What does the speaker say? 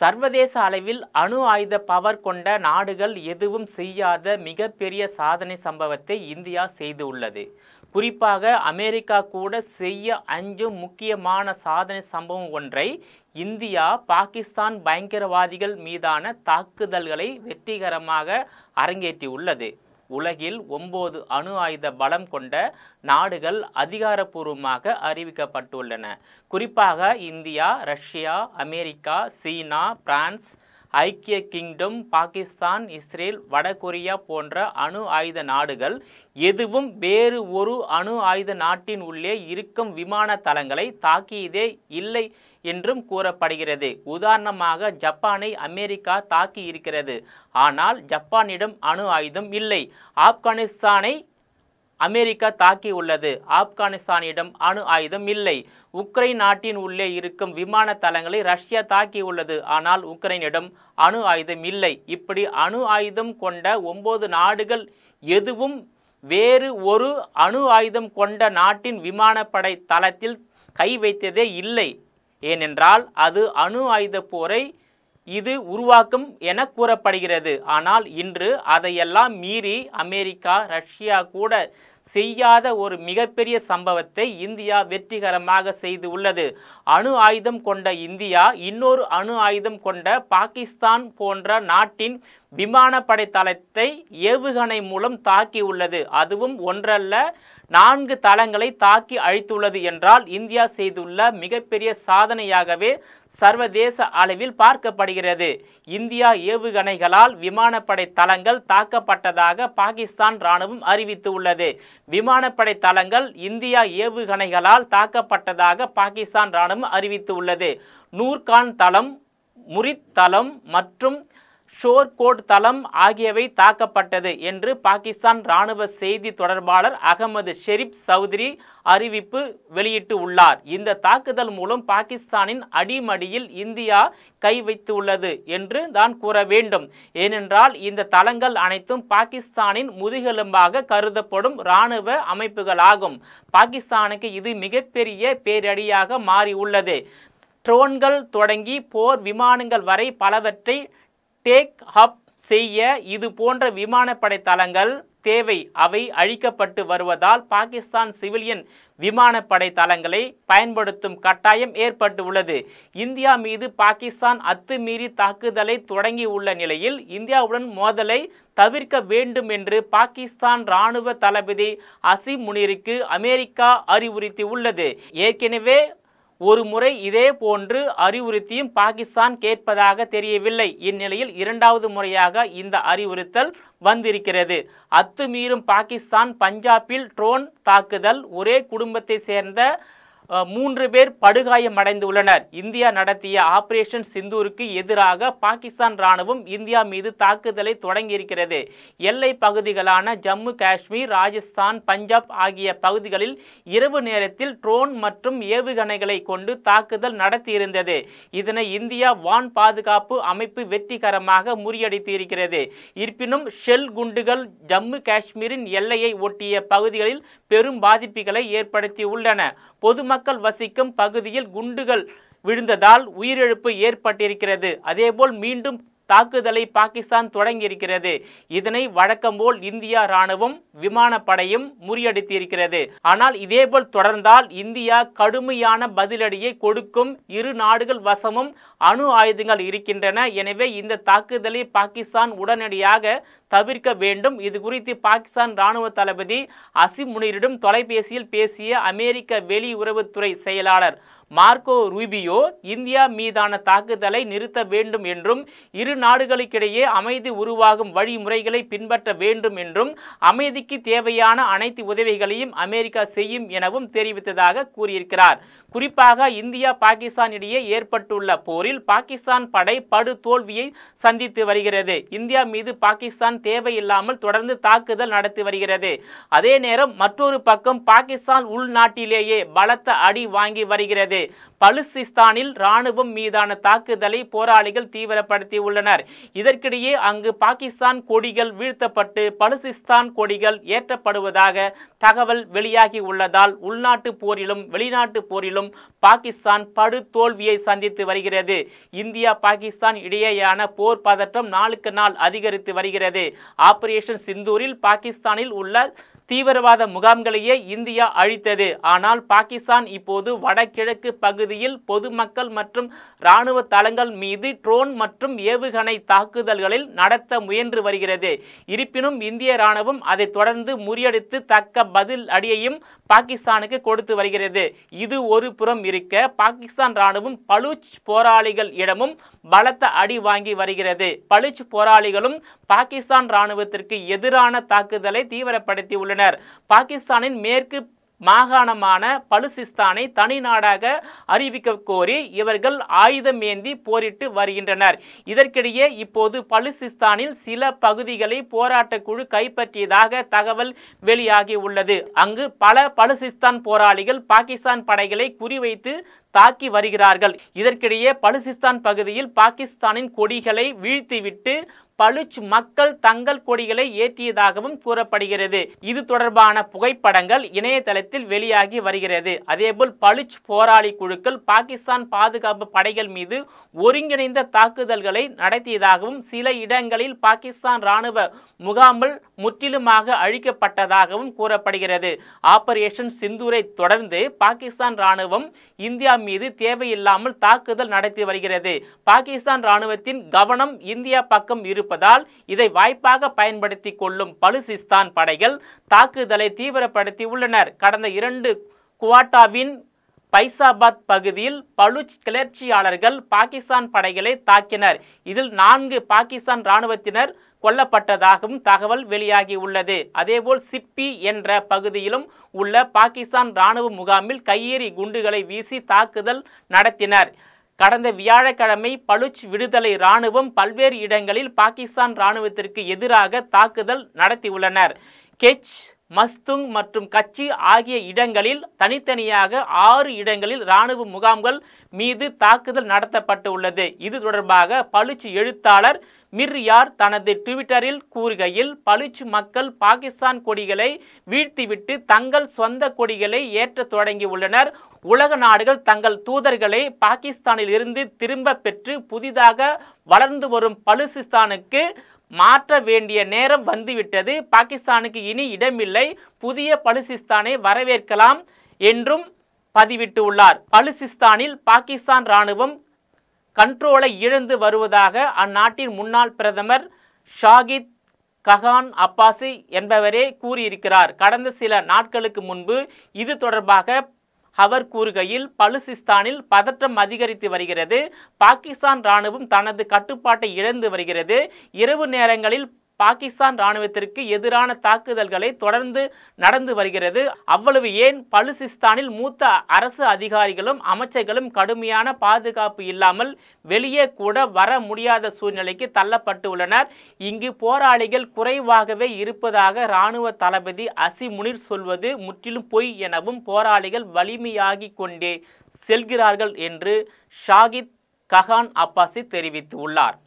சர்வதேச அளவில் அணு ஆயுத பவர் கொண்ட நாடுகள் எதுவும் செய்யாத மிகப்பெரிய சாதனை சம்பவத்தை இந்தியா செய்துள்ளது. குறிப்பாக அமெரிக்கா கூட செய்ய அஞ்சும் முக்கியமான சாதனை சம்பவம் ஒன்றை இந்தியா பாகிஸ்தான் பயங்கரவாதிகள் மீதான தாக்குதல்களை வெற்றிகரமாக அரங்கேற்றியுள்ளது. உலகில் 9 அணு ஆயுத பலம் கொண்ட நாடுகள் அதிகாரப்பூர்வமாக அறிவிக்கப்பட்டுள்ளன. குறிப்பாக இந்தியா, ரஷ்யா, அமெரிக்கா, சீனா, பிரான்ஸ், ஐக்கிய கிங்டம், பாகிஸ்தான், இஸ்ரேல், வடகொரியா போன்ற அணு ஆயுத நாடுகள் எதுவும் வேறு ஒரு அணு ஆயுத நாட்டின் உள்ளே இருக்கும் விமான தளங்களை தாக்கியதே இல்லை என்றும் கூறப்படுகிறது. உதாரணமாக ஜப்பானை அமெரிக்கா தாக்கி இருக்கிறது. ஆனால் ஜப்பானிடம் அணு ஆயுதம் இல்லை. ஆப்கானிஸ்தானை அமெரிக்கா தாக்கியுள்ளது. ஆப்கானிஸ்தானிடம் அணு ஆயுதம் இல்லை. உக்ரைன் நாட்டின் உள்ளே இருக்கும் விமான தளங்களை ரஷ்யா தாக்கியுள்ளது. ஆனால் உக்ரைனிடம் அணு ஆயுதம் இல்லை. இப்படி அணு ஆயுதம் கொண்ட 9 நாடுகள் எதுவும் வேறு ஒரு அணு ஆயுதம் கொண்ட நாட்டின் விமானப்படை தளத்தில் கை வைத்ததே இல்லை. ஏனென்றால் அது அணு ஆயுத போரை இது உருவாக்கும் என கூறப்படுகிறது. ஆனால் இன்று அதையெல்லாம் மீறி அமெரிக்கா, ரஷ்யா கூட செய்யாத ஒரு மிகப்பெரிய சம்பவத்தை இந்தியா வெற்றிகரமாக செய்து உள்ளது. அணு ஆயுதம் கொண்ட இந்தியா இன்னொரு அணு ஆயுதம் கொண்ட பாகிஸ்தான் போன்ற நாட்டின் விமானப்படை தளத்தை ஏவுகணை மூலம் தாக்கி உள்ளது. அதுவும் ஒன்றல்ல, 4 தளங்களை தாக்கி அழித்துள்ளது என்றால் இந்தியா செய்துள்ள மிகப்பெரிய சாதனையாகவே சர்வதேச அளவில் பார்க்கப்படுகிறது. இந்தியா ஏவுகணைகளால் விமானப்படை தளங்கள் தாக்கப்பட்டதாக பாகிஸ்தான் இராணுவம் அறிவித்துள்ளது. விமானப்படை தளங்கள் இந்தியா ஏவுகணைகளால் தாக்கப்பட்டதாக பாகிஸ்தான் இராணுவம் அறிவித்துள்ளது. நூர்கான் தளம், முரித் தளம் மற்றும் ஷோர்கோட் தளம் ஆகியவை தாக்கப்பட்டது என்று பாகிஸ்தான் இராணுவ செய்தி தொடர்பாளர் அகமது ஷெரீப் சௌத்ரி அறிவிப்பு வெளியிட்டு உள்ளார். இந்த தாக்குதல் மூலம் பாகிஸ்தானின் அடிமடியில் இந்தியா கை வைத்துள்ளது என்று தான் கூற வேண்டும். ஏனென்றால் இந்த தளங்கள் அனைத்தும் பாகிஸ்தானின் முதுகெலும்பாக கருதப்படும் இராணுவ அமைப்புகளாகும். பாகிஸ்தானுக்கு இது மிகப்பெரிய பேரடியாக மாறியுள்ளது. ட்ரோன்கள் தொடங்கி போர் விமானங்கள் வரை பலவற்றை டேக் அப் செய்ய இது போன்ற விமானப்படை தளங்கள் தேவை. அவை அழிக்கப்பட்டு வருவதால் பாகிஸ்தான் சிவிலியன் விமானப்படை தளங்களை பயன்படுத்தும் கட்டாயம் ஏற்பட்டு உள்ளது. இந்தியா மீது பாகிஸ்தான் அத்துமீறி தாக்குதலை தொடங்கி உள்ள நிலையில் இந்தியாவுடன் மோதலை தவிர்க்க வேண்டும் என்று பாகிஸ்தான் இராணுவ தளபதி அசிம் முனிருக்கு அமெரிக்கா அறிவுறுத்தி உள்ளது. ஏற்கனவே ஒரு முறை இதே போன்று அறிவுறுத்தியும் பாகிஸ்தான் கேட்பதாக தெரியவில்லை. இந்நிலையில் 2வது முறையாக இந்த அறிவுறுத்தல் வந்திருக்கிறது. அத்துமீறும் பாகிஸ்தான் பஞ்சாபில் ட்ரோன் தாக்குதல், ஒரே குடும்பத்தை சேர்ந்த 3 பேர் படுகாயமடைந்துள்ளனர். இந்தியா நடத்திய ஆபரேஷன் சிந்தூருக்கு எதிராக பாகிஸ்தான் இராணுவம் இந்தியா மீது தாக்குதலை தொடங்கியிருக்கிறது. எல்லை பகுதிகளான ஜம்மு காஷ்மீர், ராஜஸ்தான், பஞ்சாப் ஆகிய பகுதிகளில் இரவு நேரத்தில் ட்ரோன் மற்றும் ஏவுகணைகளை கொண்டு தாக்குதல் நடத்தியிருந்தது. இதனை இந்தியா வான் பாதுகாப்பு அமைப்பு வெற்றிகரமாக முறியடித்து இருக்கிறது. இருப்பினும் ஷெல் குண்டுகள் ஜம்மு காஷ்மீரின் எல்லையை ஒட்டிய பகுதிகளில் பெரும் பாதிப்புகளை ஏற்படுத்தியுள்ளன. பொதுமக்கள் வசிக்கும் பகுதியில் குண்டுகள் விழுந்ததால் உயிரிழப்பு ஏற்பட்டிருக்கிறது. அதேபோல் மீண்டும் தாக்குதலை பாகிஸ்தான் தொடங்கியிருக்கிறது. இதனை வழக்கம் போல் இந்தியா இராணுவம் விமானப்படையும் முறியடித்திருக்கிறது. ஆனால் இதேபோல் தொடர்ந்தால் இந்தியா கடுமையான பதிலடியை கொடுக்கும். இரு நாடுகள் வசமும் அணு ஆயுதங்கள் இருக்கின்றன. எனவே இந்த தாக்குதலை பாகிஸ்தான் உடனடியாக தவிர்க்க வேண்டும். இது குறித்து பாகிஸ்தான் இராணுவ தளபதி அசிம் முனிரிடம் தொலைபேசியில் பேசிய அமெரிக்க வெளியுறவுத்துறை செயலாளர் மார்க்கோ ரூபியோ இந்தியா மீதான தாக்குதலை நிறுத்த வேண்டும் என்றும் இரு நாடுகளுக்கிடையே அமைதி உருவாகும் வழிமுறைகளை பின்பற்ற வேண்டும் என்றும் அமைதிக்கு தேவையான அனைத்து உதவிகளையும் அமெரிக்கா செய்யும் எனவும் தெரிவித்ததாக கூறியிருக்கிறார். குறிப்பாக இந்தியா பாகிஸ்தான் இடையே ஏற்பட்டுள்ள போரில் பாகிஸ்தான் படை படு தோல்வியை சந்தித்து வருகிறது. இந்தியா மீது பாகிஸ்தான் தேவையில்லாமல் தொடர்ந்து தாக்குதல் நடத்தி வருகிறது. அதே நேரம் மற்றொரு பக்கம் பாகிஸ்தான் உள்நாட்டிலேயே பலத்த அடி வாங்கி வருகிறது. பலுசிஸ்தானில் இராணுவம் மீதான தாக்குதலை போராளிகள் தீவிரப்படுத்தி உள்ளனர். உள்ளனர். இதற்கிடையே அங்கு பாகிஸ்தான் கொடிகள் வீழ்த்தப்பட்டு பலுசிஸ்தான் கொடிகள் ஏற்றப்படுவதாக தகவல் வெளியாகி உள்ளதால் உள்நாட்டு போரிலும் வெளிநாட்டு போரிலும் பாகிஸ்தான் படு தோல்வியை சந்தித்து வருகிறது. இந்தியா பாகிஸ்தான் இடையேயான போர் பதற்றம் நாளுக்கு நாள் அதிகரித்து வருகிறது. ஆபரேஷன் சிந்தூரில் பாகிஸ்தானில் உள்ள தீவிரவாத முகாம்களையே இந்தியா அழித்தது. ஆனால் பாகிஸ்தான் இப்போது வடகிழக்கு பகுதியில் பொதுமக்கள் மற்றும் இராணுவ தளங்கள் மீது ட்ரோன் மற்றும் ஏவுகணை தாக்குதல்களில் நடத்த முயன்று வருகிறது. இருப்பினும் இந்திய இராணுவம் அதை தொடர்ந்து முறியடித்து தக்க பதில் அடியையும் பாகிஸ்தானுக்கு கொடுத்து வருகிறது. இது ஒரு புறம் இருக்க, பாகிஸ்தான் இராணுவம் பலூச் போராளிகள் இடமும் பலத்த அடி வாங்கி வருகிறது. பலூச் போராளிகளும் பாகிஸ்தான் இராணுவத்திற்கு எதிரான தாக்குதலை தீவிரப்படுத்தி உள்ளனர். பாகிஸ்தானின் மேற்கு மாகாணமான பலுசிஸ்தானை தனி நாடாக அறிவிக்க கோரி இவர்கள் ஆயுதம் ஏந்தி போரிட்டு வருகின்றனர். இதற்கிடையே இப்போது பலுசிஸ்தானில் சில பகுதிகளை போராட்ட குழு கைப்பற்றியதாக தகவல் வெளியாகி உள்ளது. அங்கு பல பலுசிஸ்தான் போராளிகள் பாகிஸ்தான் படைகளை குறிவைத்து தாக்கி வருகிறார்கள். இதற்கிடையே பலுசிஸ்தான் பகுதியில் பாகிஸ்தானின் கொடிகளை வீழ்த்திவிட்டு பலுச் மக்கள் தங்கள் கொடிகளை ஏற்றியதாகவும் கூறப்படுகிறது. இது தொடர்பான புகைப்படங்கள் இணையதளத்தில் வெளியாகி வருகிறது. அதேபோல் பலுச் போராளி குழுக்கள் பாகிஸ்தான் பாதுகாப்பு படைகள் மீது ஒருங்கிணைந்த தாக்குதல்களை நடத்தியதாகவும் சில இடங்களில் பாகிஸ்தான் இராணுவ முகாம்கள் முற்றிலுமாக அழிக்கப்பட்டதாகவும் கூறப்படுகிறது. ஆபரேஷன் சிந்தூரை தொடர்ந்து பாகிஸ்தான் இராணுவம் இந்தியா மீது தேவையில்லாமல் தாக்குதல் நடத்தி வருகிறது. பாகிஸ்தான் இராணுவத்தின் கவனம் இந்தியா பக்கம் இருப்பதால் இதை வாய்ப்பாக பயன்படுத்தி கொள்ளும் பலுசிஸ்தான் படைகள் தாக்குதலை தீவிரப்படுத்தி உள்ளனர். கடந்த 2 குவாட்டாவின் பைசாபாத் பகுதியில் பலுச் கிளர்ச்சியாளர்கள் பாகிஸ்தான் படைகளை தாக்கினர். இதில் 4 பாகிஸ்தான் இராணுவத்தினர் கொல்லப்பட்டதாகவும் தகவல் வெளியாகி உள்ளது. அதேபோல் சிப்பி என்ற பகுதியிலும் உள்ள பாகிஸ்தான் இராணுவ முகாமில் கையெறி குண்டுகளை வீசி தாக்குதல் நடத்தினர். கடந்த வியாழக்கிழமை பலுச் விடுதலை இராணுவம் பல்வேறு இடங்களில் பாகிஸ்தான் இராணுவத்திற்கு எதிராக தாக்குதல் நடத்தியுள்ளனர். கெச், மஸ்துங் மற்றும் கச்சி ஆகிய இடங்களில் தனித்தனியாக 6 இடங்களில் இராணுவ முகாம்கள் மீது தாக்குதல் நடத்தப்பட்டு உள்ளது. இது தொடர்பாக பலுச் எழுத்தாளர் மிர் யார் தனது ட்விட்டரில் கூறுகையில், பலுச் மக்கள் பாகிஸ்தான் கொடிகளை வீழ்த்திவிட்டு தங்கள் சொந்த கொடிகளை ஏற்ற தொடங்கி உள்ளனர். உலக நாடுகள் தங்கள் தூதர்களை பாகிஸ்தானில் இருந்து திரும்ப பெற்று புதிதாக வளர்ந்து வரும் பலுசிஸ்தானுக்கு மாற்ற வேண்டிய நேரம் வந்துவிட்டது. பாகிஸ்தானுக்கு இனி இடமில்லை. புதிய பலுசிஸ்தானை வரவேற்கலாம் என்றும் பதிவிட்டு உள்ளார். பலுசிஸ்தானில் பாகிஸ்தான் இராணுவம் கண்ட்ரோலை இழந்து வருவதாக அந்நாட்டின் முன்னாள் பிரதமர் ஷாகித் ககான் அப்பாசி என்பவரே கூறியிருக்கிறார். கடந்த சில நாட்களுக்கு முன்பு இது தொடர்பாக அவர் கூறுகையில், பலுசிஸ்தானில் பதற்றம் அதிகரித்து வருகிறது. பாகிஸ்தான் இராணுவம் தனது கட்டுப்பாட்டை இழந்து வருகிறது. இரவு நேரங்களில் பாகிஸ்தான் இராணுவத்திற்கு எதிரான தாக்குதல்களை தொடர்ந்து நடந்து வருகிறது. அவ்வளவு ஏன், பலுசிஸ்தானில் மூத்த அரசு அதிகாரிகளும் அமைச்சர்களும் கடுமையான பாதுகாப்பு இல்லாமல் வெளியே கூட வர முடியாத சூழ்நிலைக்கு தள்ளப்பட்டு உள்ளனர். இங்கு போராளிகள் குறைவாகவே இருப்பதாக இராணுவ தளபதி அசி முனிர் சொல்வது முற்றிலும் பொய் எனவும் போராளிகள் வலிமையாகிக் கொண்டே செல்கிறார்கள் என்று ஷாகித் ககான் அப்பாசி தெரிவித்துள்ளார்.